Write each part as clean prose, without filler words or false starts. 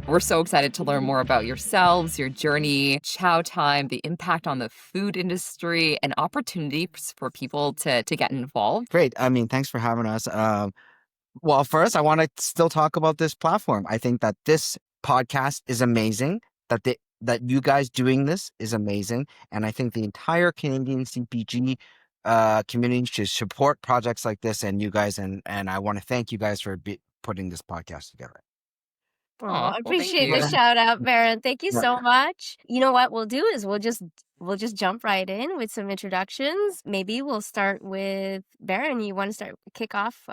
We're so excited to learn more about yourselves, your journey, Chowtime, the impact on the food industry, and opportunities for people to get involved. Great. I mean, thanks for having us. Well, first, I want to still talk about this platform. I think that this podcast is amazing. That you guys doing this is amazing, and I think the entire Canadian CPG community should support projects like this and you guys. And I want to thank you guys for putting this podcast together. Oh, Aw, I well, thank appreciate the you. shout out, Barron. Thank you Yeah. so much. You know what we'll do is we'll just jump right in with some introductions. Maybe we'll start with Barron. You want to kick off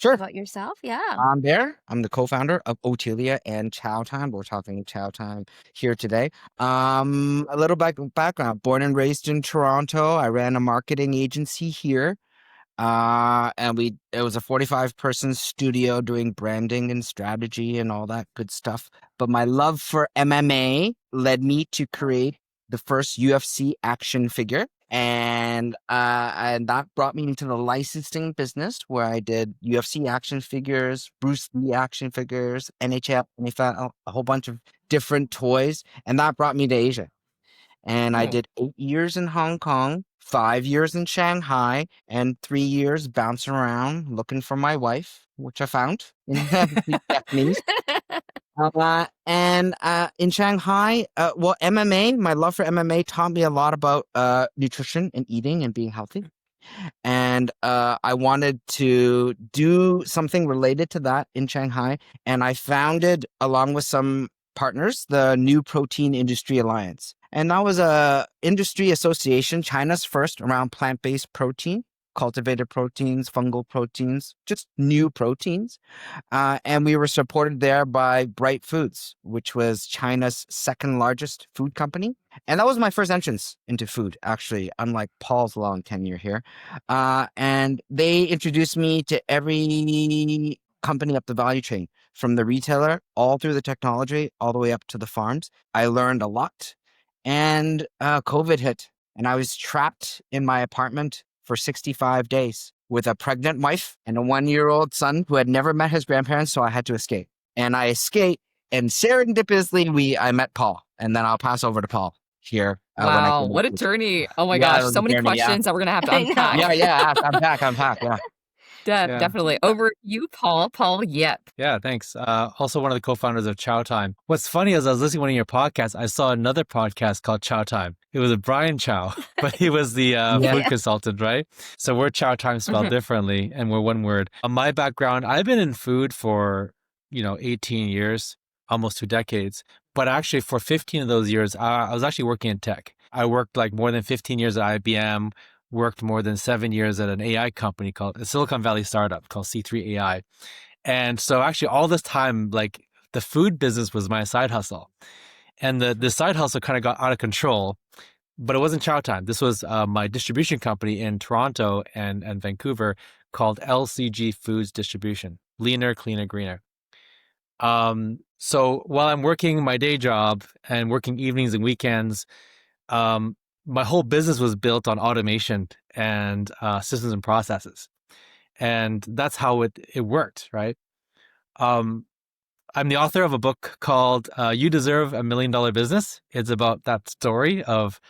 Sure. about yourself? Yeah. I'm there. I'm the co-founder of Otelia and Chowtime. We're talking Chowtime here today. A little background. Born and raised in Toronto. I ran a marketing agency here. And it was a 45-person studio doing branding and strategy and all that good stuff. But my love for MMA led me to create the first UFC action figure. And that brought me into the licensing business where I did UFC action figures, Bruce Lee action figures, NHL, NFL, a whole bunch of different toys. And that brought me to Asia. And I did 8 years in Hong Kong, 5 years in Shanghai, and 3 years bouncing around looking for my wife, which I found in Japanese. In Shanghai, well, MMA, my love for MMA taught me a lot about nutrition and eating and being healthy. And I wanted to do something related to that in Shanghai. And I founded, along with some partners, the New Protein Industry Alliance. And that was a industry association, China's first around plant-based protein, cultivated proteins, fungal proteins, just new proteins. And we were supported there by Bright Foods, which was China's second largest food company. And that was my first entrance into food, actually, unlike Paul's long tenure here. And they introduced me to every company up the value chain, from the retailer all through the technology, all the way up to the farms. I learned a lot. And COVID hit, and I was trapped in my apartment for 65 days with a pregnant wife and a 1-year-old son who had never met his grandparents, so I had to escape. And I escaped, and serendipitously, I met Paul. And then I'll pass over to Paul here. Wow, what a journey. Oh my Yeah, it gosh, was so a many journey, yeah. questions that we're going to have to I know. unpack. Yeah, I'm back, yeah. Yeah. Definitely. Over to you, Paul. Paul, yep. Yeah, thanks. Also one of the co-founders of Chowtime. What's funny is I was listening to one of your podcasts, I saw another podcast called Chowtime. It was a Brian Chow, but he was the food consultant, right? So we're Chowtime spelled differently, and we're one word. On my background, I've been in food for, 18 years, almost 2 decades. But actually for 15 of those years, I was actually working in tech. I worked like more than 15 years at IBM, worked more than 7 years at an AI company called a Silicon Valley startup called C3 AI. And so actually all this time, like the food business was my side hustle. And the side hustle kind of got out of control, but it wasn't Chowtime. This was my distribution company in Toronto and Vancouver called LCG Foods Distribution, leaner, cleaner, greener. So while I'm working my day job and working evenings and weekends, my whole business was built on automation and systems and processes. And that's how it worked, right? I'm the author of a book called You Deserve $1 Million Business. It's about that story of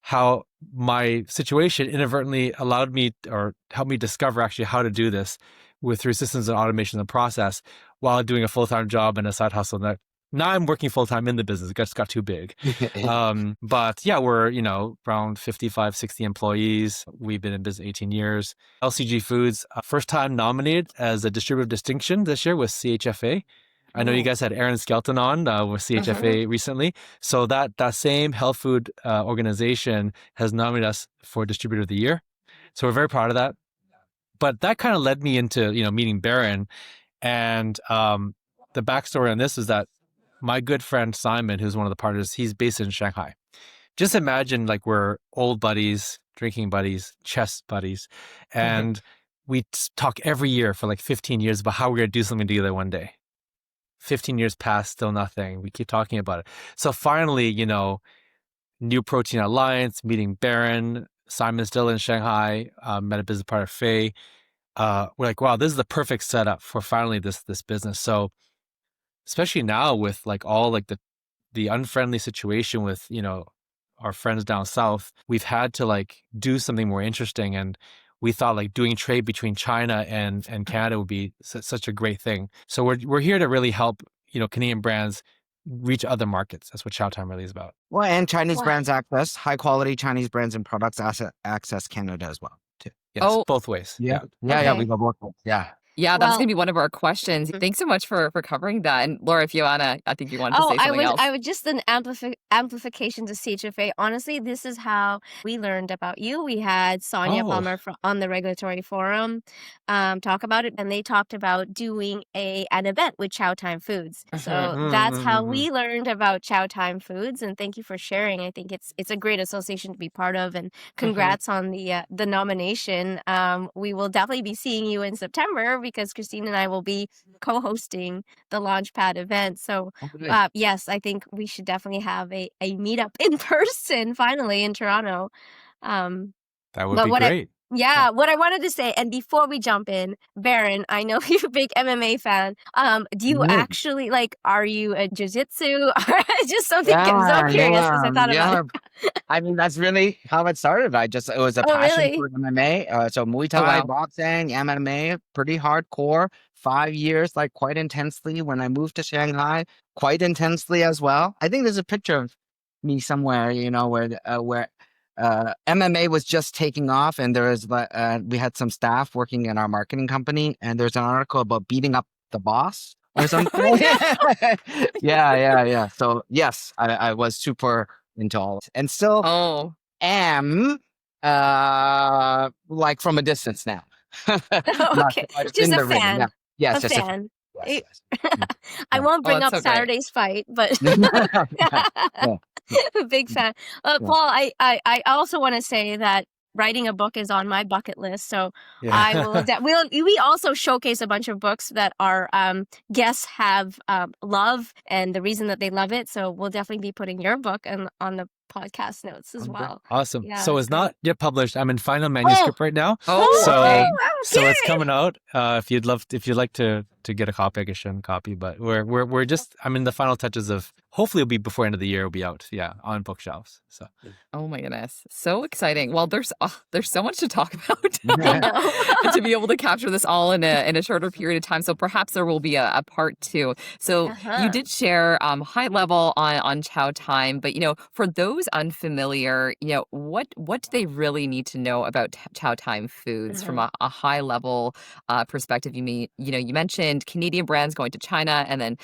how my situation inadvertently allowed me or helped me discover actually how to do this through systems and automation and process while doing a full-time job and a side hustle. Now I'm working full-time in the business. It just got too big. But yeah, we're, around 55, 60 employees. We've been in business 18 years. LCG Foods, first time nominated as a distributor of distinction this year with CHFA. I know you guys had Aaron Skelton on with CHFA recently. So that same health food organization has nominated us for Distributor of the Year. So we're very proud of that. But that kind of led me into, meeting Barron. And the backstory on this is that my good friend Simon, who's one of the partners, he's based in Shanghai. Just imagine like we're old buddies, drinking buddies, chess buddies. And we talk every year for like 15 years about how we're going to do something together one day. 15 years past, still nothing. We keep talking about it. So finally, New Protein Alliance, meeting Barron, Simon's still in Shanghai, met a business partner, Faye. We're like, wow, this is the perfect setup for finally this business. So especially now with like all like the unfriendly situation with, our friends down south, we've had to like do something more interesting. And we thought like doing trade between China and Canada would be such a great thing. So we're here to really help, Canadian brands reach other markets. That's what Chowtime really is about. Well, and Chinese Wow. brands access high quality Chinese brands and products access Canada as well too. Yes, Oh, both ways. Yeah, Okay. we go both ways. Yeah. yeah, that was Well, going to be one of our questions. Thanks so much for covering that. And Laura, if you wanna, I think you wanted to oh, say something else. I would just an amplification to CHFA. Honestly, this is how we learned about you. We had Sonia Oh, Bummer on the regulatory forum talk about it, and they talked about doing an event with Chowtime Foods. So that's how we learned about Chowtime Foods. And thank you for sharing. I think it's a great association to be part of. And congrats on the nomination. We will definitely be seeing you in September because Christine and I will be co-hosting the Launchpad event. So yes, I think we should definitely have a meetup in person finally in Toronto. Um, that would but be what great. what I wanted to say, and before we jump in, Barron, I know you're a big MMA fan. Do you actually are you a jiu-jitsu? Just something. I'm so curious because I thought about it. I mean, that's really how it started. It was a Oh, passion really? for MMA. So Muay Thai, Wow. boxing, MMA, pretty hardcore. 5 years, like quite intensely. When I moved to Shanghai, quite intensely as well. I think there's a picture of me somewhere, where MMA was just taking off, and we had some staff working in our marketing company, and there's an article about beating up the boss or something. Yeah. So yes, I was super into all of it, and still Oh, am like from a distance now. Not Okay, so much just in a the ring. fan. Yeah. Yes, A just a fan. fan. Yes, I Yeah. won't oh, bring that's up so great. Saturday's fight, but Yeah. big fan. Yeah. Paul, I also want to say that writing a book is on my bucket list. So I will. We also showcase a bunch of books that our guests have love and the reason that they love it. So we'll definitely be putting your book on the podcast notes as Okay. well. Awesome. Yeah. So it's not yet published. I'm in final manuscript right now. Oh, So okay. so it's coming out. If you'd like to get a copy, I can show a copy. But we're just I'm in the final touches of hopefully it'll be before end of the year it'll be out. Yeah, on bookshelves. So Oh my goodness. So exciting. Well, there's so much to talk about I know. to be able to capture this all in a shorter period of time. So perhaps there will be a part two. So you did share high level on Chowtime, but for those unfamiliar, what do they really need to know about Chowtime Foods from a high level perspective? You mentioned Canadian brands going to China and then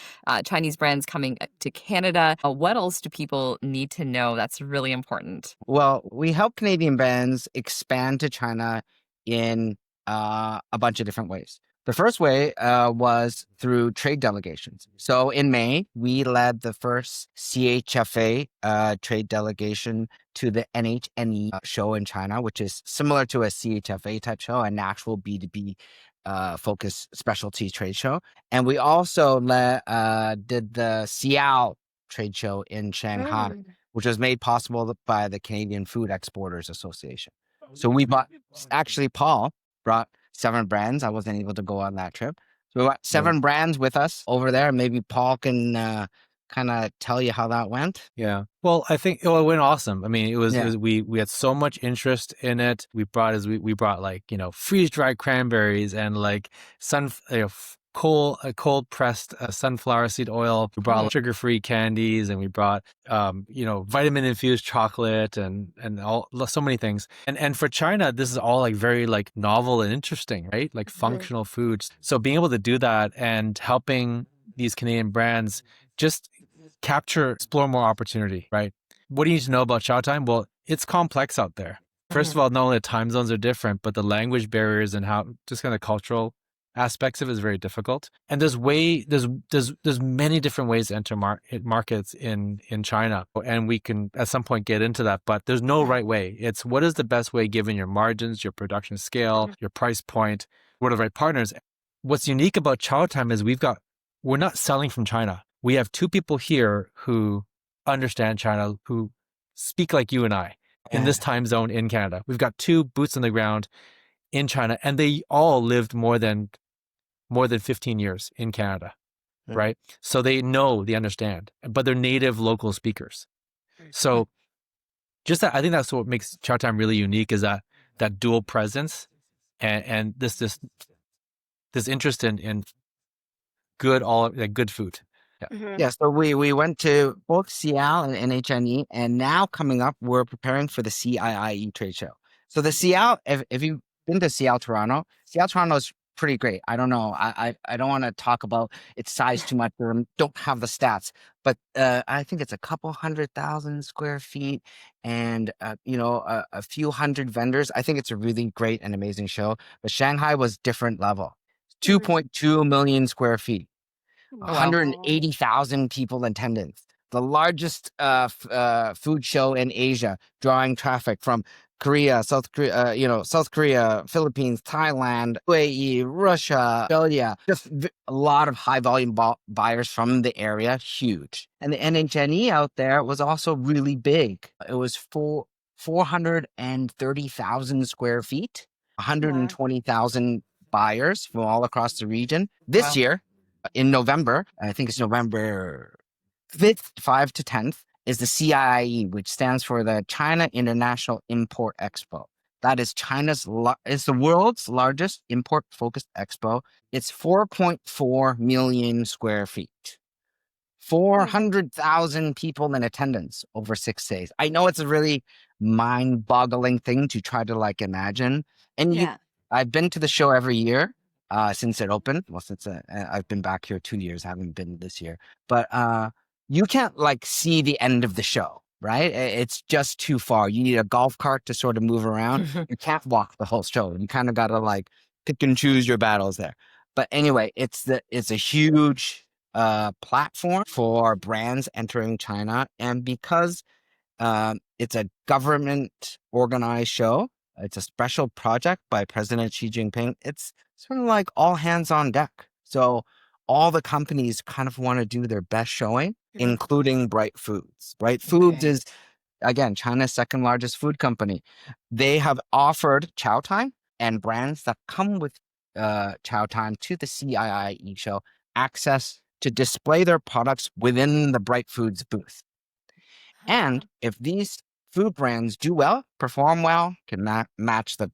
Chinese brands coming to Canada. What else do people need to know that's really important? Well, we help Canadian brands expand to China in a bunch of different ways. The first way was through trade delegations. So in May, we led the first CHFA trade delegation to the NHNE show in China, which is similar to a CHFA type show, a natural B2B focused specialty trade show. And we also did the Xiao trade show in Shanghai, which was made possible by the Canadian Food Exporters Association. So Paul brought 7 brands. I wasn't able to go on that trip. So we got 7 brands with us over there. Maybe Paul can kind of tell you how that went. yeah. Well, I think it went awesome. I mean, it was we had so much interest in it. We brought like, freeze dried cranberries and like cold pressed sunflower seed oil. We brought sugar-free candies, and we brought vitamin infused chocolate and so many things. And for China, this is all like very like novel and interesting, right? Like functional foods. So being able to do that and helping these Canadian brands just explore more opportunity, right? What do you need to know about Chowtime? Well, it's complex out there. First of all, not only the time zones are different, but the language barriers and how just kind of cultural aspects of it is very difficult. And there's many different ways to enter markets in China. And we can at some point get into that, but there's no right way. It's what is the best way given your margins, your production scale, your price point, what are the right partners. What's unique about Chowtime is we're not selling from China. We have 2 people here who understand China, who speak like you and I in this time zone in Canada. We've got 2 boots on the ground in China, and they all lived more than 15 years in Canada. right? So they understand, but they're native local speakers. So just that, I think that's what makes Chowtime really unique, is that dual presence and this interest in good food. Yeah. Yeah, so we went to both Seattle and NHNE, and now coming up, we're preparing for the CIIE trade show. So the Seattle, if you've been to Seattle, Toronto is pretty great. I don't know. I don't want to talk about its size too much, or don't have the stats, but I think it's a couple 100,000 square feet and, a few hundred vendors. I think it's a really great and amazing show. But Shanghai was different level, 2.2 million square feet. Oh, wow. 180,000 people in attendance. The largest food show in Asia, drawing traffic from Korea, South Korea, Philippines, Thailand, UAE, Russia, Australia. Just a lot of high volume buyers from the area, huge. And the NHNE out there was also really big. It was 430,000 square feet, 120,000 buyers from all across the region. This year, in November, I think it's November 5th, 5 to 10th, is the CIIE, which stands for the China International Import Expo. That is it's the world's largest import-focused expo. It's 4.4 million square feet. 400,000 people in attendance over 6 days. I know it's a really mind-boggling thing to try to imagine. And I've been to the show every year since it opened. Well, since I've been back here 2 years, I haven't been this year. But you can't see the end of the show, right? It's just too far. You need a golf cart to sort of move around. You can't walk the whole show. You kind of got to pick and choose your battles there. But anyway, it's a huge platform for brands entering China. And because it's a government organized show, it's a special project by President Xi Jinping, it's sort of like all hands on deck. So all the companies kind of want to do their best showing, including Bright Foods. Bright Foods is, again, China's second largest food company. They have offered Chowtime and brands that come with Chowtime to the CIIE show access to display their products within the Bright Foods booth. And if these food brands do well, perform well, can match the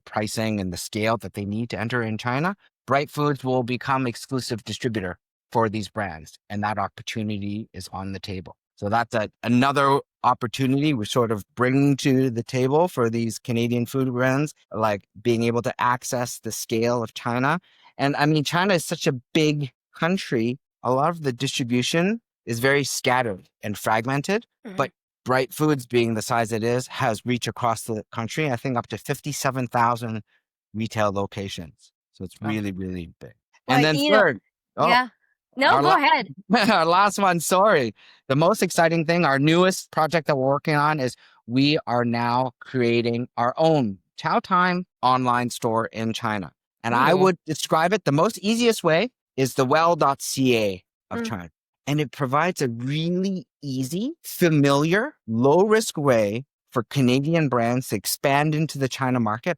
pricing and the scale that they need to enter in China, Bright Foods will become exclusive distributor for these brands, and that opportunity is on the table. So that's another opportunity we sort of bring to the table for these Canadian food brands, like being able to access the scale of China. And I mean, China is such a big country. A lot of the distribution is very scattered and fragmented, but Bright Foods, being the size it is, has reach across the country. I think up to 57,000 retail locations. So it's really, really big. And then third, go ahead. Our last one, sorry. The most exciting thing, our newest project that we're working on, is we are now creating our own Chowtime online store in China. And I would describe it, the most easiest way is the well.ca of China. And it provides a really easy, familiar, low-risk way for Canadian brands to expand into the China market,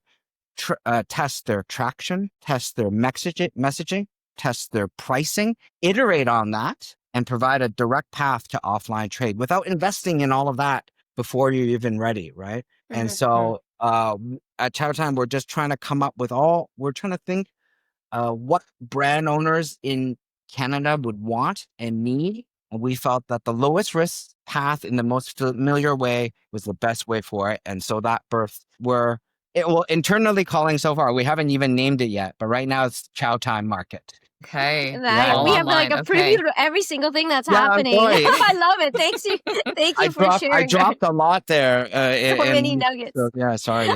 test their traction, test their messaging, test their pricing, iterate on that, and provide a direct path to offline trade without investing in all of that before you're even ready, right? And so at Chowtime, we're just trying to come up with we're trying to think what brand owners in Canada would want and need. And we felt that the lowest risk path in the most familiar way was the best way for it. And so that internally calling so far, we haven't even named it yet, but right now it's Chowtime Market. Okay. We have a preview of every single thing that's happening. I love it. Thank you for sharing. I dropped a lot there. So many nuggets. Sorry.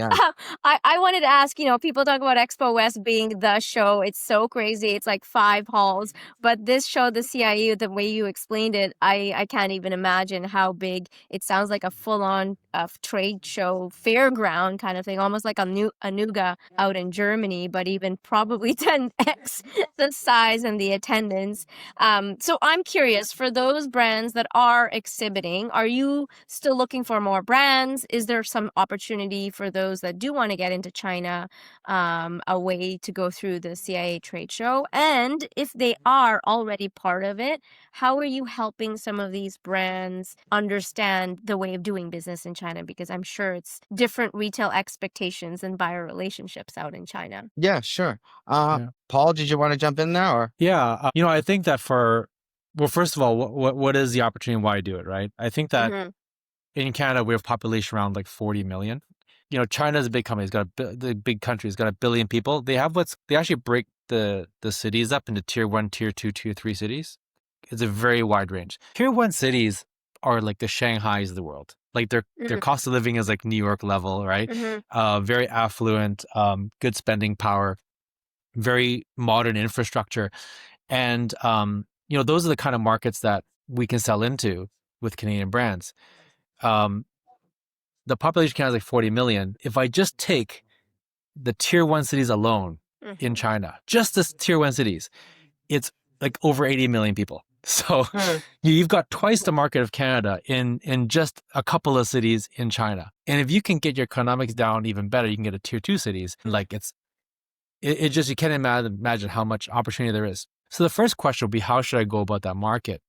I wanted to ask, people talk about Expo West being the show. It's so crazy. It's like 5 halls. But this show, the CIE, the way you explained it, I can't even imagine how big. It sounds like a full-on trade show, fairground kind of thing, almost like a Anuga out in Germany, but even probably 10x the size size and the attendance. So I'm curious, for those brands that are exhibiting, are you still looking for more brands? Is there some opportunity for those that do want to get into China, a way to go through the CIA trade show? And if they are already part of it, how are you helping some of these brands understand the way of doing business in China? Because I'm sure it's different retail expectations and buyer relationships out in China. Yeah, sure. Yeah. Paul, did you want to jump in there? Or Yeah. I think that well, first of all, what is the opportunity and why do it, right? I think that in Canada, we have population around like 40 million. China is a big company. The big country. It's got 1 billion people. They actually break the cities up into tier 1, tier 2, tier 3 cities. It's a very wide range. Tier 1 cities are like the Shanghais of the world. Like their cost of living is like New York level, right? Very affluent, good spending power, very modern infrastructure. And, those are the kind of markets that we can sell into with Canadian brands. The population count is like 40 million. If I just take the tier 1 cities alone in China, just the tier 1 cities, it's like over 80 million people. So you've got twice the market of Canada in just a couple of cities in China. And if you can get your economics down even better, you can get a tier 2 cities. Like it just, you can't imagine how much opportunity there is. So the first question will be, how should I go about that market?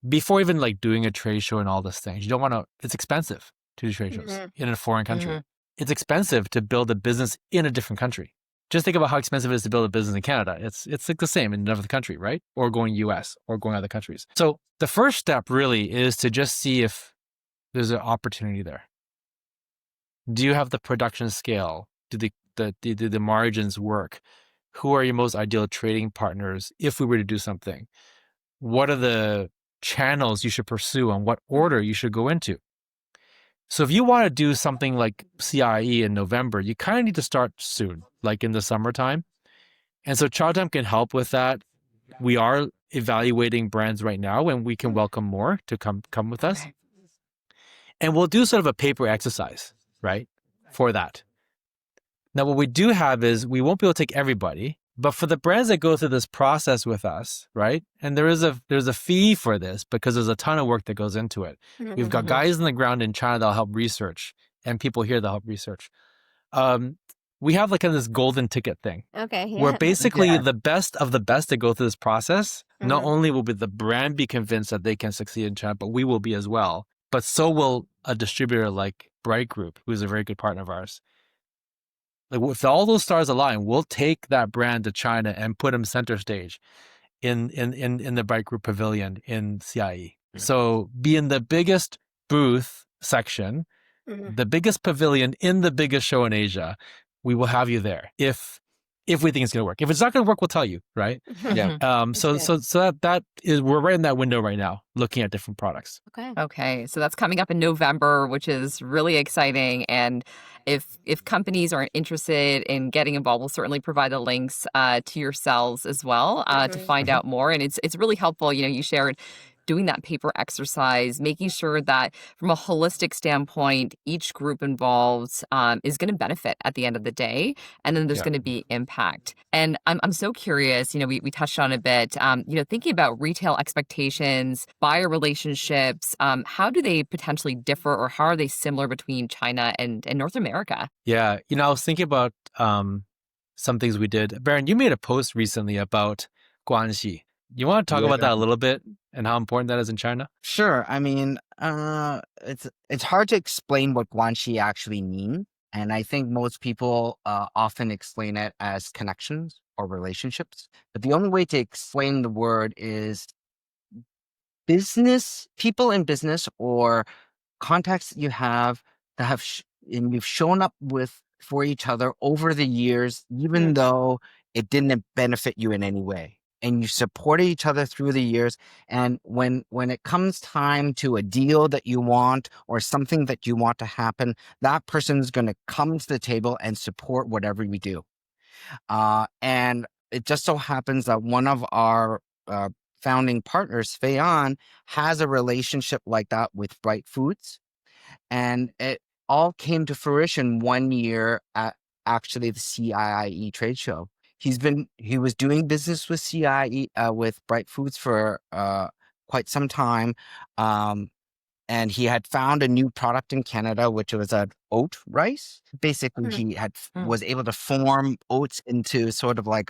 Before even like doing a trade show and all these things, you don't want to, it's expensive to do trade shows in a foreign country. It's expensive to build a business in a different country. Just think about how expensive it is to build a business in Canada. It's like the same in another country, right? Or going US or going other countries. So the first step really is to just see if there's an opportunity there. Do you have the production scale? Do the margins work? Who are your most ideal trading partners if we were to do something? What are the channels you should pursue and what order you should go into? So if you want to do something like CIE in November, you kind of need to start soon, like in the summertime. And so Chowtime can help with that. We are evaluating brands right now, and we can welcome more to come with us. And we'll do sort of a paper exercise, right, for that. Now, what we do have is we won't be able to take everybody, but for the brands that go through this process with us, right, and there's a fee for this because there's a ton of work that goes into it. We've got guys on the ground in China that'll help research and people here that'll help research. We have like this golden ticket thing. Okay. Yeah. Where basically the best of the best that go through this process, not only will the brand be convinced that they can succeed in China, but we will be as well. But so will a distributor like Bright Group, who's a very good partner of ours. Like if all those stars align, we'll take that brand to China and put them center stage in the Bright Group pavilion in CIE. So be in the biggest booth section, the biggest pavilion in the biggest show in Asia. We will have you there if we think it's going to work. If it's not going to work, we'll tell you, right? Yeah. So that is, we're right in that window right now, looking at different products. Okay. So that's coming up in November, which is really exciting. And if companies are interested in getting involved, we'll certainly provide the links to yourselves as well to find out more. And it's really helpful. You shared doing that paper exercise, making sure that from a holistic standpoint, each group involved is going to benefit at the end of the day. And then there's going to be impact. And I'm so curious, we touched on a bit, thinking about retail expectations, buyer relationships, how do they potentially differ or how are they similar between China and North America? Yeah. I was thinking about some things we did. Barron, you made a post recently about guanxi. You want to talk about that a little bit and how important that is in China? Sure. I mean, it's hard to explain what guanxi actually means. And I think most people often explain it as connections or relationships. But the only way to explain the word is people in business or contacts that you have that have and you've shown up with for each other over the years, even though it didn't benefit you in any way. And you supported each other through the years. And when it comes time to a deal that you want or something that you want to happen, that person's going to come to the table and support whatever you do. And it just so happens that one of our founding partners, Fei-An, has a relationship like that with Bright Foods. And it all came to fruition one year at actually the CIIE trade show he was doing business with CIE with Bright Foods for quite some time. And he had found a new product in Canada, which was an oat rice. Basically, he was able to form oats into sort of like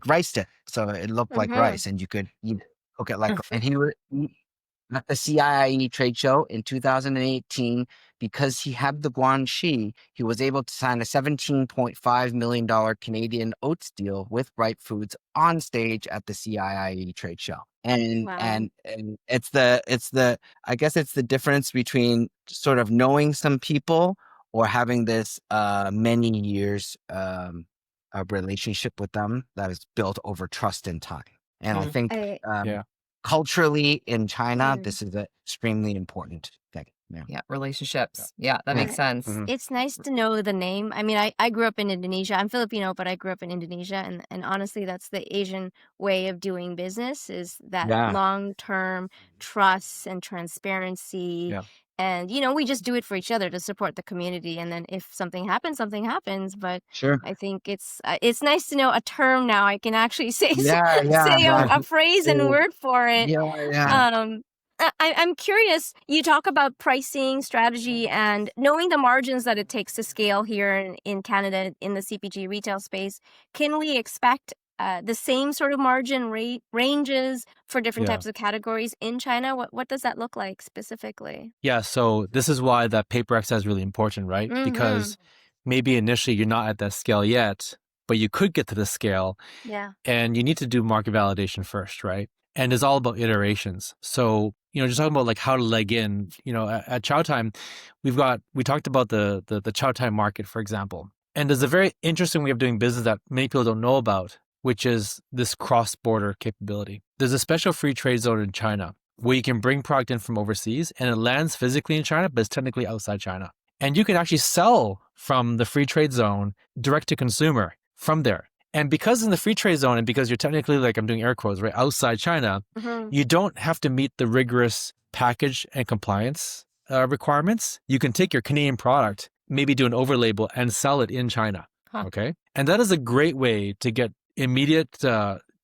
rice dip, so it looked like rice, and you could cook it like. And he was at the CIE trade show in 2018, because he had the guanxi, he was able to sign a $17.5 million Canadian oats deal with Bright Foods on stage at the CIE trade show. And it's the I guess it's the difference between sort of knowing some people or having this many years a relationship with them that is built over trust and time. And I think culturally in China, this is an extremely important thing. Yeah, relationships. Yeah, that makes sense. It's nice to know the name. I mean, I grew up in Indonesia. I'm Filipino, but I grew up in Indonesia. And honestly, that's the Asian way of doing business, is that long-term trust and transparency. And, we just do it for each other to support the community. And then if something happens, something happens. But I think it's nice to know a term now. I can actually say a phrase and word for it. I'm curious, you talk about pricing, strategy, and knowing the margins that it takes to scale here in Canada in the CPG retail space. Can we expect the same sort of margin ranges for different types of categories in China? What does that look like specifically? Yeah, so this is why that paper exercise is really important, right? Because maybe initially you're not at that scale yet, but you could get to the scale. Yeah. And you need to do market validation first, right? And it's all about iterations. So, just talking about like how to leg in, at Chowtime, we talked about the Chowtime market, for example. And there's a very interesting way of doing business that many people don't know about, which is this cross-border capability. There's a special free trade zone in China where you can bring product in from overseas and it lands physically in China, but it's technically outside China. And you can actually sell from the free trade zone direct to consumer from there. And because in the free trade zone, and because you're technically, like I'm doing air quotes, right, outside China, you don't have to meet the rigorous package and compliance requirements. You can take your Canadian product, maybe do an overlabel and sell it in China. Okay. And that is a great way to get immediate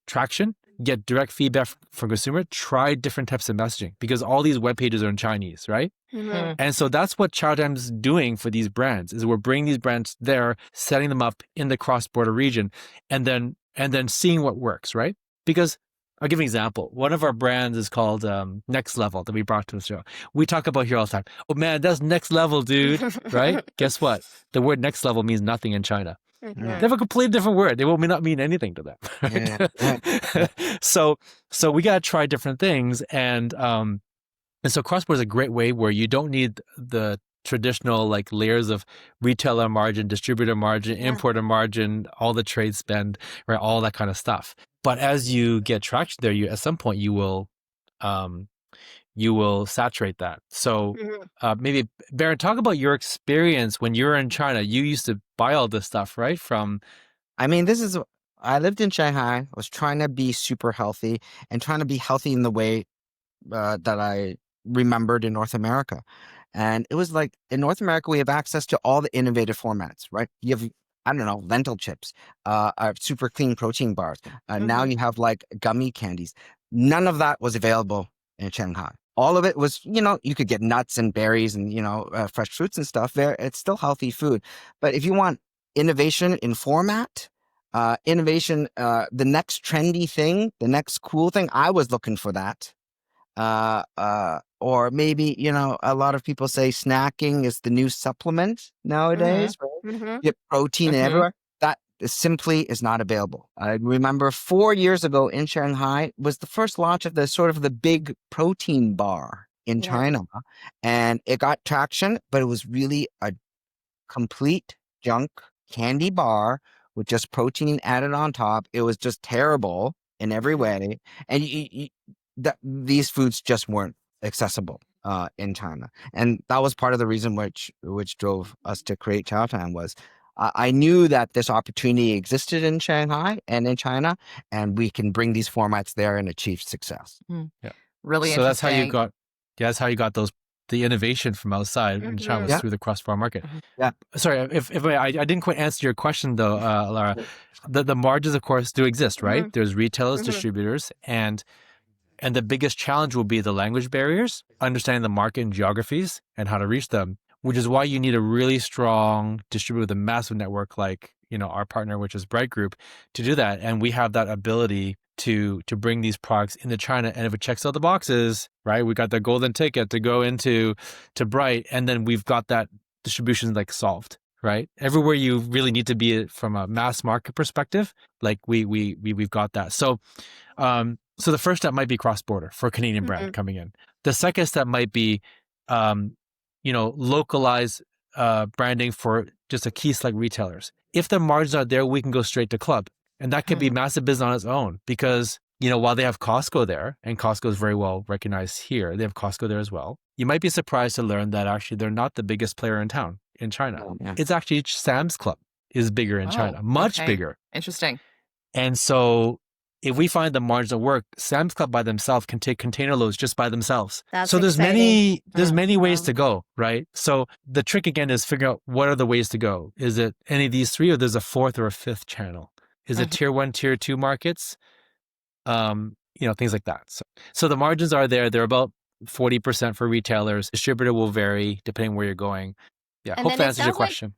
traction, get direct feedback from consumer, try different types of messaging, because all these web pages are in Chinese, right? And so that's what Chowtime's doing for these brands, is we're bringing these brands there, setting them up in the cross-border region, and then seeing what works, right? Because I'll give an example. One of our brands is called Next Level that we brought to the show. We talk about here all the time. Oh man, that's next level, dude, right? Guess what? The word next level means nothing in China. They have a completely different word. They will not mean anything to them. Right? So we got to try different things. And so cross-border is a great way where you don't need the traditional like layers of retailer margin, distributor margin, importer margin, all the trade spend, right? All that kind of stuff. But as you get traction there, at some point you will saturate that. So maybe Barron, talk about your experience when you were in China. You used to buy all this stuff, right? I lived in Shanghai. I was trying to be super healthy and trying to be healthy in the way that I remembered in North America. And it was like, in North America, we have access to all the innovative formats, right? You have, I don't know, lentil chips, super clean protein bars. Now you have like gummy candies. None of that was available in Shanghai. All of it was, you could get nuts and berries and, fresh fruits and stuff there. It's still healthy food. But if you want innovation in format, innovation, the next trendy thing, the next cool thing, I was looking for that. Or maybe, a lot of people say snacking is the new supplement nowadays, right? You get protein everywhere. That simply is not available. I remember 4 years ago in Shanghai was the first launch of the big protein bar in China. And it got traction, but it was really a complete junk candy bar with just protein added on top. It was just terrible in every way. And these foods just weren't accessible in China. And that was part of the reason which drove us to create Chowtime was I knew that this opportunity existed in Shanghai and in China, and we can bring these formats there and achieve success. Really so interesting. That's how you got the innovation from outside in China was Yeah. through the cross-border market. Yeah. Sorry, if I didn't quite answer your question though, Lara. The margins, of course, do exist, right? There's retailers, distributors, and the biggest challenge will be the language barriers, understanding the market and geographies and how to reach them, which is why you need a really strong distributor with a massive network like, our partner, which is Bright Group, to do that. And we have that ability to bring these products into China. And if it checks all the boxes, right, we got the golden ticket to go to Bright, and then we've got that distribution like solved, right? Everywhere you really need to be from a mass market perspective, like we've got that. So the first step might be cross-border for a Canadian brand coming in. The second step might be, localize branding for just a key select retailers. If the margins are there, we can go straight to club. And that could be massive business on its own because, while they have Costco there, and Costco is very well recognized here, they have Costco there as well. You might be surprised to learn that actually they're not the biggest player in town in China. Yeah. It's actually Sam's Club is bigger in China, much bigger. Interesting. And so if we find the margins that work, Sam's Club by themselves can take container loads just by themselves. That's there's exciting. many ways to go, right? So the trick again is figuring out what are the ways to go. Is it any of these three, or there's a fourth or a fifth channel? Is it tier 1, tier 2 markets? Things like that. So the margins are there. They're about 40% for retailers. Distributor will vary depending where you're going. Yeah, And hope then that it answers your sounds like, question.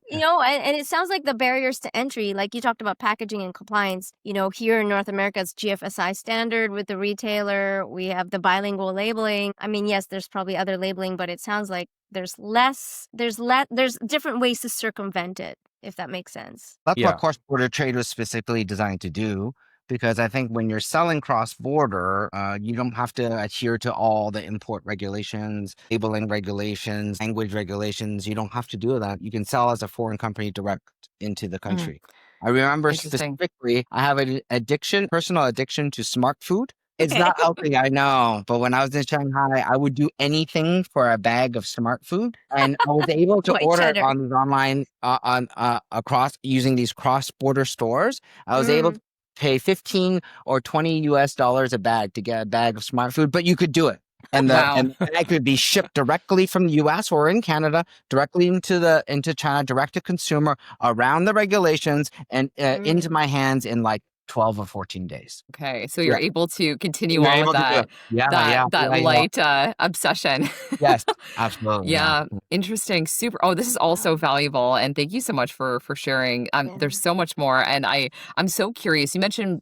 and it sounds like the barriers to entry, like you talked about packaging and compliance, here in North America, it's GFSI standard with the retailer. We have the bilingual labeling. I mean, yes, there's probably other labeling, but it sounds like there's different ways to circumvent it, if that makes sense. That's what cross-border trade was specifically designed to do. Because I think when you're selling cross-border, you don't have to adhere to all the import regulations, labeling regulations, language regulations. You don't have to do that. You can sell as a foreign company direct into the country. I remember specifically, I have an personal addiction to smart food. It's not healthy, I know. But when I was in Shanghai, I would do anything for a bag of smart food. And I was able to order it on these online, across using these cross-border stores. I was able to pay $15 or $20 a bag to get a bag of smart food, but you could do it. And the bag could be shipped directly from the US or in Canada, directly into China, direct to consumer, around the regulations, and into my hands in like 12 or 14 days. Okay, so you're able to continue on with that light obsession. Yes, absolutely. Yeah, interesting. Super. Oh, this is also valuable, and thank you so much for sharing. There's so much more, and I'm so curious. You mentioned,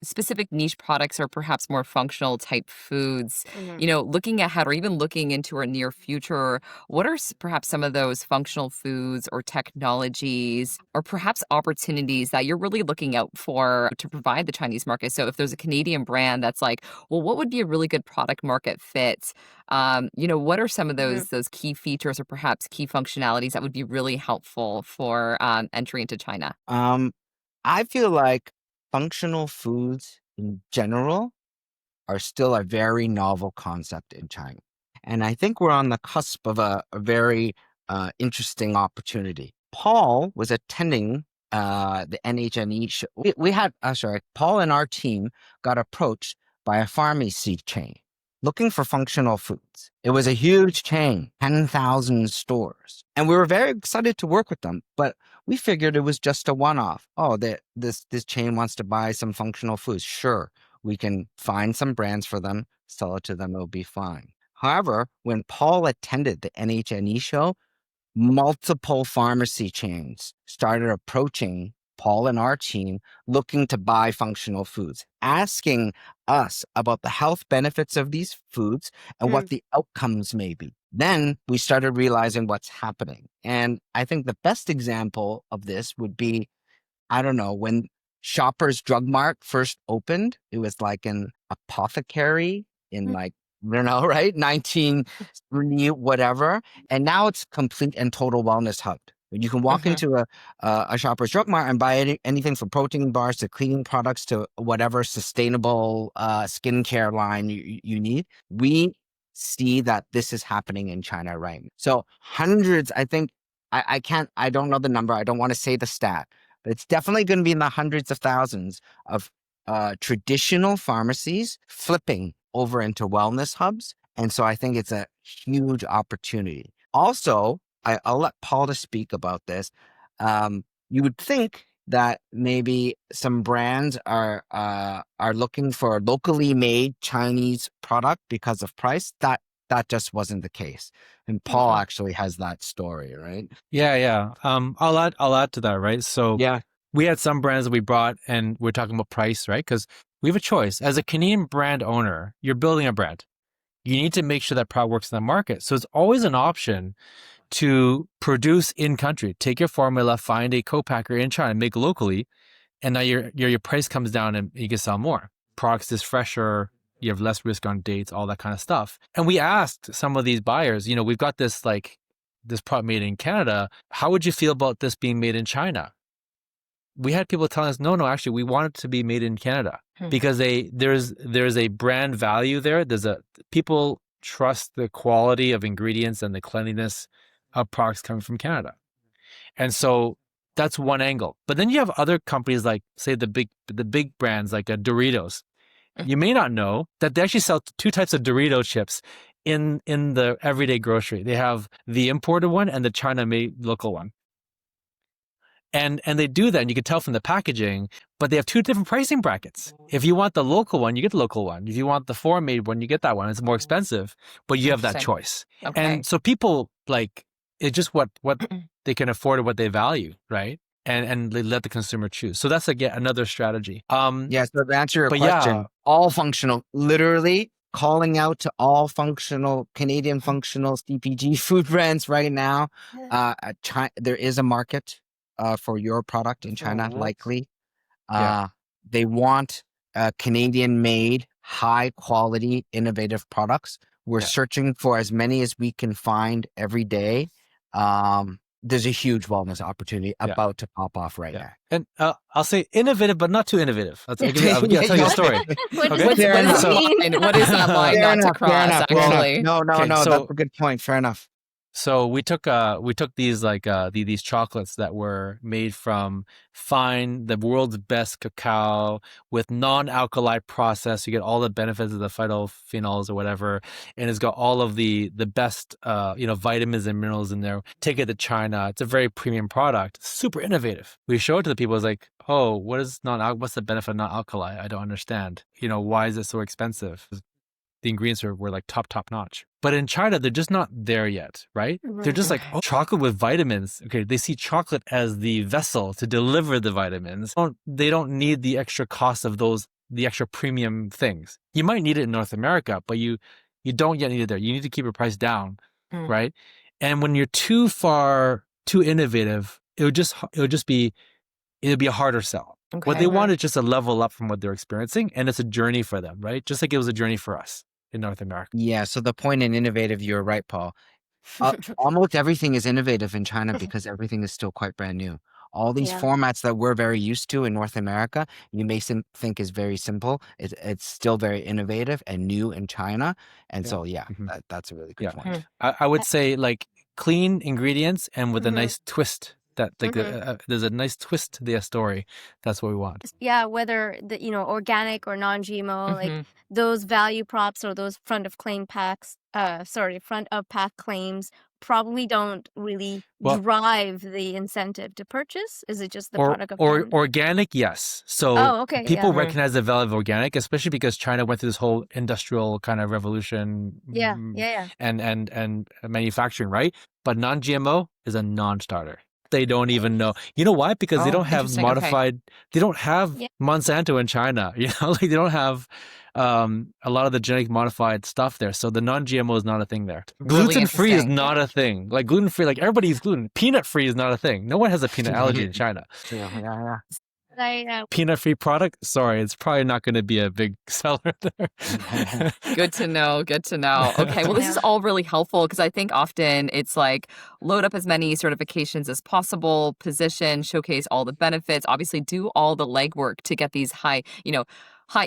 specific niche products or perhaps more functional type foods. Looking ahead or even looking into our near future, what are perhaps some of those functional foods or technologies or perhaps opportunities that you're really looking out for to provide the Chinese market? So if there's a Canadian brand that's like, well, what would be a really good product market fit? What are some of those key features or perhaps key functionalities that would be really helpful for entry into China? I feel like functional foods in general are still a very novel concept in China. And I think we're on the cusp of a very interesting opportunity. Paul was attending the NHNE show. Paul and our team got approached by a pharmacy chain looking for functional foods. It was a huge chain, 10,000 stores. And we were very excited to work with them, but we figured it was just a one-off. Oh, this chain wants to buy some functional foods. Sure, we can find some brands for them, sell it to them, it'll be fine. However, when Paul attended the NHNE show, multiple pharmacy chains started approaching Paul and our team looking to buy functional foods, asking us about the health benefits of these foods and what the outcomes may be. Then we started realizing what's happening. And I think the best example of this would be, I don't know, when Shoppers Drug Mart first opened, it was like an apothecary in like, right? 1930, whatever. And now it's complete and total wellness hub. You can walk into a Shoppers Drug Mart and buy anything from protein bars to cleaning products to whatever sustainable skincare line you need. We see that this is happening in China right now. So hundreds, I think, I don't know the number. I don't want to say the stat, but it's definitely going to be in the hundreds of thousands of traditional pharmacies flipping over into wellness hubs And so I think it's a huge opportunity. Also, I'll let Paul to speak about this. You would think that maybe some brands are looking for a locally made Chinese product because of price. That just wasn't the case. And Paul actually has that story, right? Yeah. I'll add to that, right? So Yeah. we had some brands that we brought, and we're talking about price, right? Because we have a choice. As a Canadian brand owner, you're building a brand. You need to make sure that product works in the market. So it's always an option to produce in country. Take your formula, find a co-packer in China, make locally, and now your price comes down and you can sell more. Products is fresher, you have less risk on dates, all that kind of stuff. And we asked some of these buyers, we've got this product made in Canada. How would you feel about this being made in China? We had people telling us, no, actually, we want it to be made in Canada because there's a brand value there. People trust the quality of ingredients and the cleanliness of products coming from Canada. And so that's one angle. But then you have other companies like, say, the big brands like Doritos. You may not know that they actually sell two types of Dorito chips in the everyday grocery. They have the imported one and the China-made local one. And they do that, and you can tell from the packaging, but they have two different pricing brackets. If you want the local one, you get the local one. If you want the foreign-made one, you get that one. It's more expensive, but you have that choice. Okay. And so people, it's just what they can afford or what they value, right? And they let the consumer choose. So that's, again, another strategy. So to answer your question, yeah. all functional, literally calling out to all functional, Canadian functional CPG food brands right now. There is a market for your product in China, likely. They want Canadian-made, high-quality, innovative products. We're searching for as many as we can find every day. There's a huge wellness opportunity about to pop off right now. And I'll say innovative, but not too innovative. I'll tell you a story. What What is that line not to cross, actually? No, that's a good point. Fair enough. So we took these these chocolates that were made from the world's best cacao with non-alkali process. You get all the benefits of the phytophenols or whatever, and it's got all of the best vitamins and minerals in there. Take it to China. It's a very premium product, super innovative. We show it to the people. It's like, oh, what's the benefit of non-alkali? I don't understand. Why is it so expensive? The ingredients were like top notch. But in China, they're just not there yet, right? They're just like, oh, chocolate with vitamins. Okay, they see chocolate as the vessel to deliver the vitamins. They don't need the extra cost of the extra premium things. You might need it in North America, but you don't yet need it there. You need to keep your price down, right? And when you're too innovative, it'll be a harder sell. Okay. What they want is just a level up from what they're experiencing, and it's a journey for them, right? Just like it was a journey for us in North America. Yeah, so the point in innovative, you're right, Paul. Almost everything is innovative in China because everything is still quite brand new. All these formats that we're very used to in North America, you may think is very simple. It's still very innovative and new in China. And so, that's a really good point. I would say clean ingredients and with a nice twist. There's a nice twist to the story. That's what we want. Yeah, whether organic or non-GMO, like those value props or those front of pack claims probably don't really drive the incentive to purchase. Is it just the product of organic? Yes. So people recognize the value of organic, especially because China went through this whole industrial kind of revolution. And manufacturing, right? But non-GMO is a non-starter. They don't even know. You know why? Because they don't have modified. They don't have Monsanto in China. They don't have a lot of the genetic modified stuff there. So the non-GMO is not a thing there. Really gluten-free is not a thing. Like gluten-free, everybody eats gluten. Peanut-free is not a thing. No one has a peanut allergy in China. Peanut-free product? Sorry, it's probably not going to be a big seller there. Good to know. Okay, well, this is all really helpful because I think often it's load up as many certifications as possible, position, showcase all the benefits, obviously do all the legwork to get these high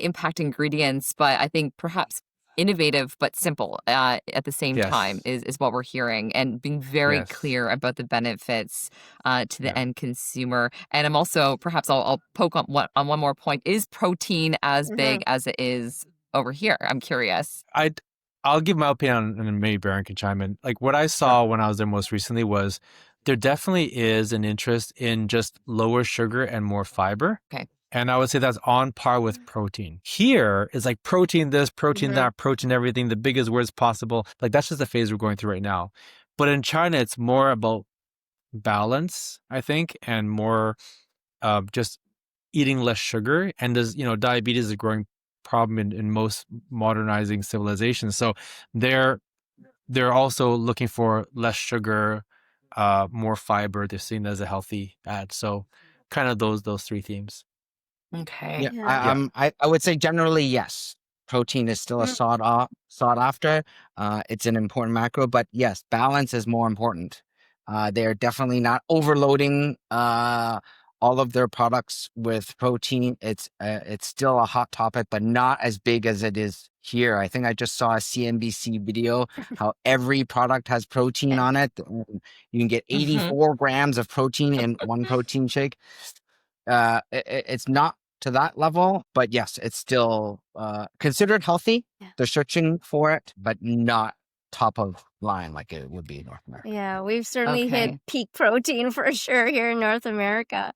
impact ingredients. But I think perhaps innovative but simple at the same time is what we're hearing, and being very clear about the benefits to the end consumer. And I'm also, perhaps I'll poke on one more point. Is protein as big as it is over here? I'm curious. I'll give my opinion and then maybe Barron can chime in. Like what I saw when I was there most recently was there definitely is an interest in just lower sugar and more fiber. Okay. And I would say that's on par with protein. Here is like protein this, protein that, protein everything, the biggest words possible. Like that's just the phase we're going through right now. But in China, it's more about balance, I think, and more just eating less sugar. And there's, diabetes is a growing problem in most modernizing civilizations. So they're also looking for less sugar, more fiber. They're seen as a healthy ad. So kind of those three themes. Okay. I would say generally yes. Protein is still a sought after. It's an important macro, but yes, balance is more important. They're definitely not overloading all of their products with protein. It's still a hot topic, but not as big as it is here. I think I just saw a CNBC video how every product has protein on it. You can get 84 grams of protein in one protein shake. It's not to that level, but yes, it's still considered healthy. Yeah. They're searching for it, but not top of line like it would be in North America. Yeah, we've certainly hit Okay. peak protein for sure here in North America.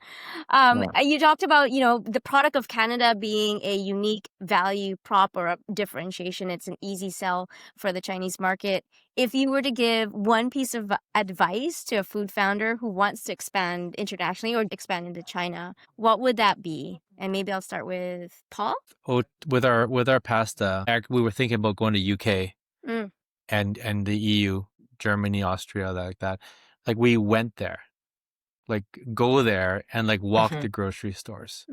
Yeah. You talked about, the product of Canada being a unique value prop or a differentiation. It's an easy sell for the Chinese market. If you were to give one piece of advice to a food founder who wants to expand internationally or expand into China, what would that be? And maybe I'll start with Paul. Oh, with our pasta, we were thinking about going to UK Mm. and the EU, Germany, Austria, like that. Like we went there, like go there and like walk the grocery stores,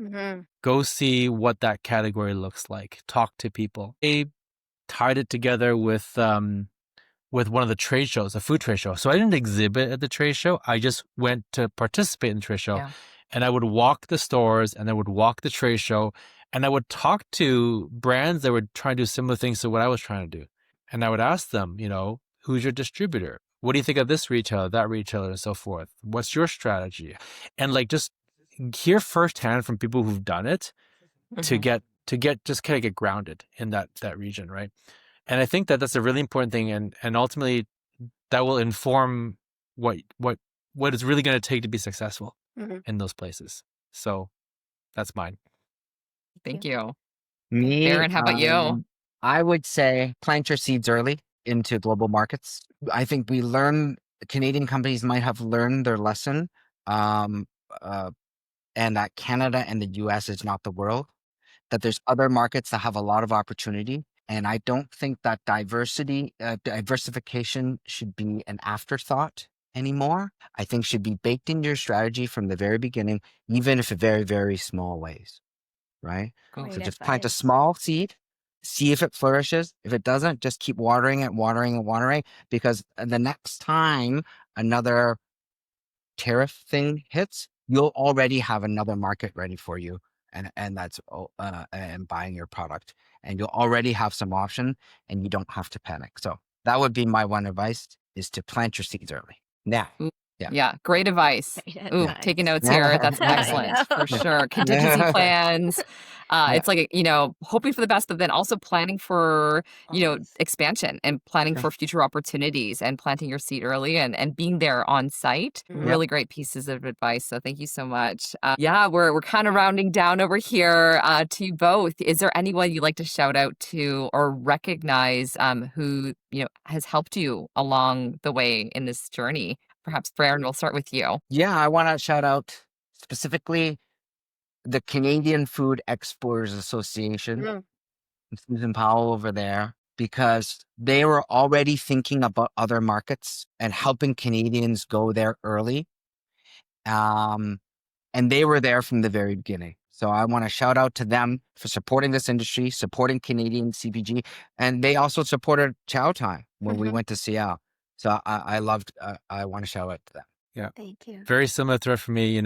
go see what that category looks like, talk to people. They tied it together with one of the trade shows, a food trade show. So I didn't exhibit at the trade show. I just went to participate in the trade show. Yeah. And I would walk the stores and I would walk the trade show and I would talk to brands that were trying to do similar things to what I was trying to do. And I would ask them, who's your distributor? What do you think of this retailer, that retailer, and so forth? What's your strategy? And like just hear firsthand from people who've done it to get just kind of get grounded in that region, right? And I think that that's a really important thing, and ultimately that will inform what it's really going to take to be successful in those places. So that's mine. Thank you. Me, Barron, how about you? I would say plant your seeds early into global markets. I think Canadian companies might have learned their lesson, and that Canada and the US is not the world, that there's other markets that have a lot of opportunity. And I don't think that diversification should be an afterthought anymore. I think should be baked into your strategy from the very beginning, even if in very, very small ways, right? Great So just plant a advice. small seed, see if it flourishes. If it doesn't, just keep watering it, because the next time another tariff thing hits, you'll already have another market ready for you, and that's and buying your product, and you'll already have some option, and you don't have to panic. So that would be my one advice: is to plant your seeds early. Now, Ooh, yeah. Yeah, great advice. Great Ooh, advice. taking notes here. That's I excellent know. for sure. Contingency plans. It's like, hoping for the best, but then also planning for, Always. expansion and planning for future opportunities and planting your seed early and being there on site. Mhm. Really great pieces of advice. So thank you so much. Yeah, we're kind of rounding down over here to you both. Is there anyone you'd like to shout out to or recognize who, has helped you along the way in this journey? Perhaps, Barron, we'll start with you. Yeah, I want to shout out specifically the Canadian Food Exporters Association, Mm. Susan Powell over there, because they were already thinking about other markets and helping Canadians go there early. And they were there from the very beginning. So I want to shout out to them for supporting this industry, supporting Canadian CPG, and they also supported Chowtime when we went to Seattle. So I want to shout out to them. Yeah. Thank you. Very similar thread for me,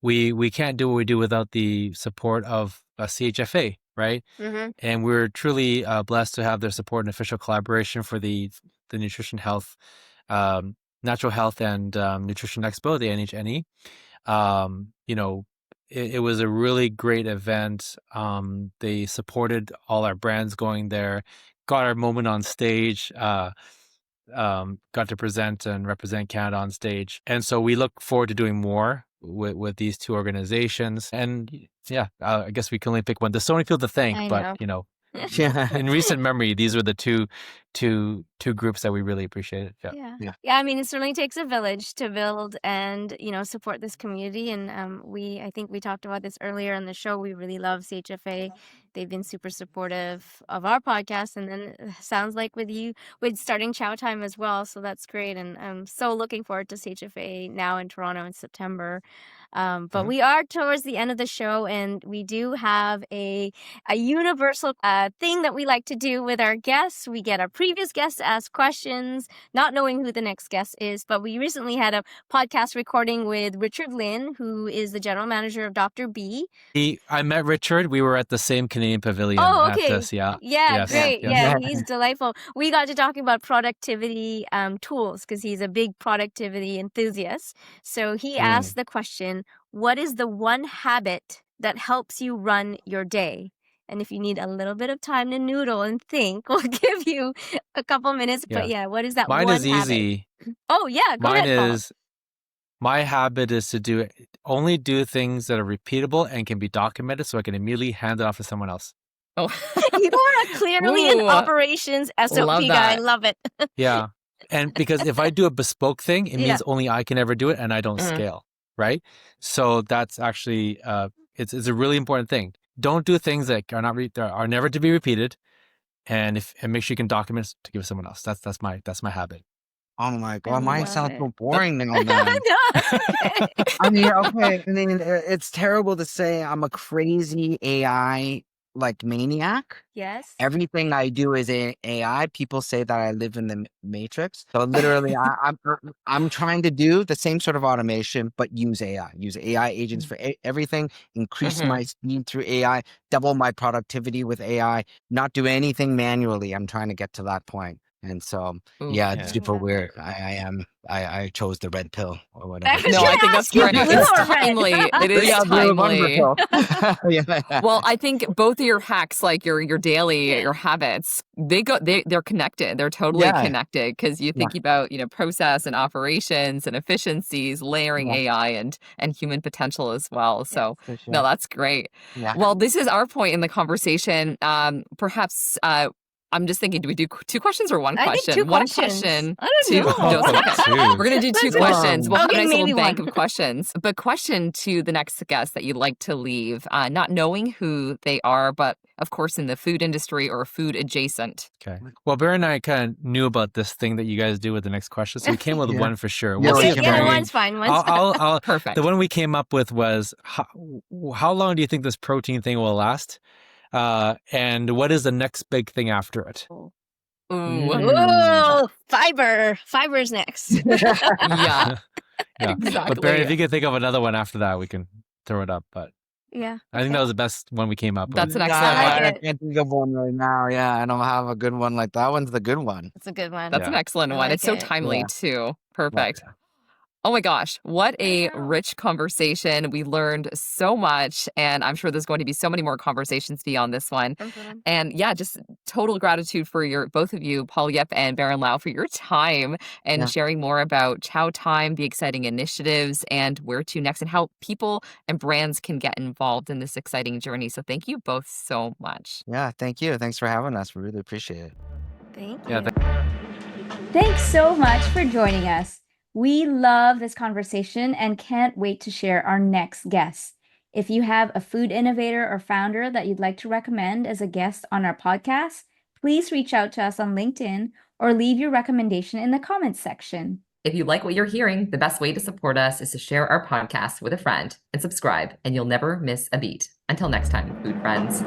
we can't do what we do without the support of CHFA, right? And we're truly blessed to have their support and official collaboration for the Nutrition Health, Natural Health and Nutrition Expo, the NHNE. It was a really great event. They supported all our brands going there, got our moment on stage, got to present and represent Canada on stage. And so we look forward to doing more with these two organizations. And yeah, I guess we can only pick one. There's so many people to thank, I but know. you know, Yeah. in recent memory, these were the two groups that we really appreciated. Yeah. Yeah. I mean, it certainly takes a village to build and, support this community. And I think we talked about this earlier in the show. We really love CHFA. They've been super supportive of our podcast. And then sounds like with starting Chowtime as well. So that's great. And I'm so looking forward to CHFA now in Toronto in September. But we are towards the end of the show, and we do have a universal thing that we like to do with our guests. We get our previous guests to ask questions, not knowing who the next guest is. But we recently had a podcast recording with Richard Lin, who is the general manager of Dr. B. I met Richard. We were at the same Canadian Pavilion Oh, okay. at this. Yeah. Yeah, Yes, great. yes. Yeah, he's delightful. We got to talking about productivity tools because he's a big productivity enthusiast. So he asked the question, what is the one habit that helps you run your day? And if you need a little bit of time to noodle and think, we'll give you a couple minutes. Yeah. But yeah, what is that Mine one is habit? easy. Oh, yeah. Go Mine ahead, Paul. is my habit is to only do things that are repeatable and can be documented so I can immediately hand it off to someone else. Oh, You are clearly an Ooh, operations SOP love guy. I that. love it. Yeah. And because if I do a bespoke thing, it Yeah. means only I can ever do it and I don't Mhm. scale. Right. So that's actually, it's a really important thing. Don't do things that are are never to be repeated. And make sure you can document it to give someone else. That's my habit. Oh my I God, mine love sounds it. so boring now. No, Then it's okay. I mean, okay. I mean, it's terrible to say I'm a crazy AI maniac. Yes. Everything I do is AI. People say that I live in the matrix. So literally, I'm trying to do the same sort of automation, but use AI. Use AI agents for everything. Increase Mhm. my speed through AI. Double my productivity with AI. Not do anything manually. I'm trying to get to that point. And so, Ooh. yeah, Yeah. it's super Love weird. it. I chose the red pill or I whatever. was No, gonna I think ask that's you great. blue It's or red. timely. It is Yeah, blue and timely. pill. Yeah. Well, I think both of your hacks, like your daily, your habits, they're connected. They're totally Yeah. connected because you think about, process and operations and efficiencies, layering Yeah. AI and human potential as well. So For no, sure. that's great. Yeah. Well, this is our point in the conversation. Perhaps I'm just thinking, do we do two questions or one I question? think two One questions. question, I don't two. know. Just okay. Two. We're gonna do two Let's go. questions. We'll have a Okay, nice maybe little bank one. of questions. But question to the next guest that you'd like to leave, not knowing who they are, but of course in the food industry or food adjacent. Okay. Well, Barry and I kind of knew about this thing that you guys do with the next question, so we came with Yeah. one for sure. Yeah, We'll we see came if with Yeah, Barry. one's fine. One's fine. I'll Perfect. The one we came up with was how long do you think this protein thing will last? And what is the next big thing after it? Ooh. Oh, fiber. Fiber's next. Yeah, Yeah. But Barry, if exactly. you can think of another one after that, we can throw it up. But Yeah. I think that was the best one we came up That's with. an Nah, excellent I like one. I it. can't think of one right now. Yeah, I don't have a good one like that. One's the good one. That's a good one. That's an Yeah. excellent I one. like It's so it. timely Yeah. too. Perfect. Oh my gosh, what a rich conversation. We learned so much, and I'm sure there's going to be so many more conversations beyond this one. Mhm. And yeah, just total gratitude for both of you, Paul Yep and Barron Lau, for your time and Yeah. sharing more about Chowtime, the exciting initiatives, and where to next, and how people and brands can get involved in this exciting journey. So thank you both so much. Yeah, thank you. Thanks for having us. We really appreciate it. Thank Yeah, you. Thanks so much for joining us. We love this conversation and can't wait to share our next guest. If you have a food innovator or founder that you'd like to recommend as a guest on our podcast, please reach out to us on LinkedIn or leave your recommendation in the comments section. If you like what you're hearing, the best way to support us is to share our podcast with a friend and subscribe, and you'll never miss a beat. Until next time, food friends.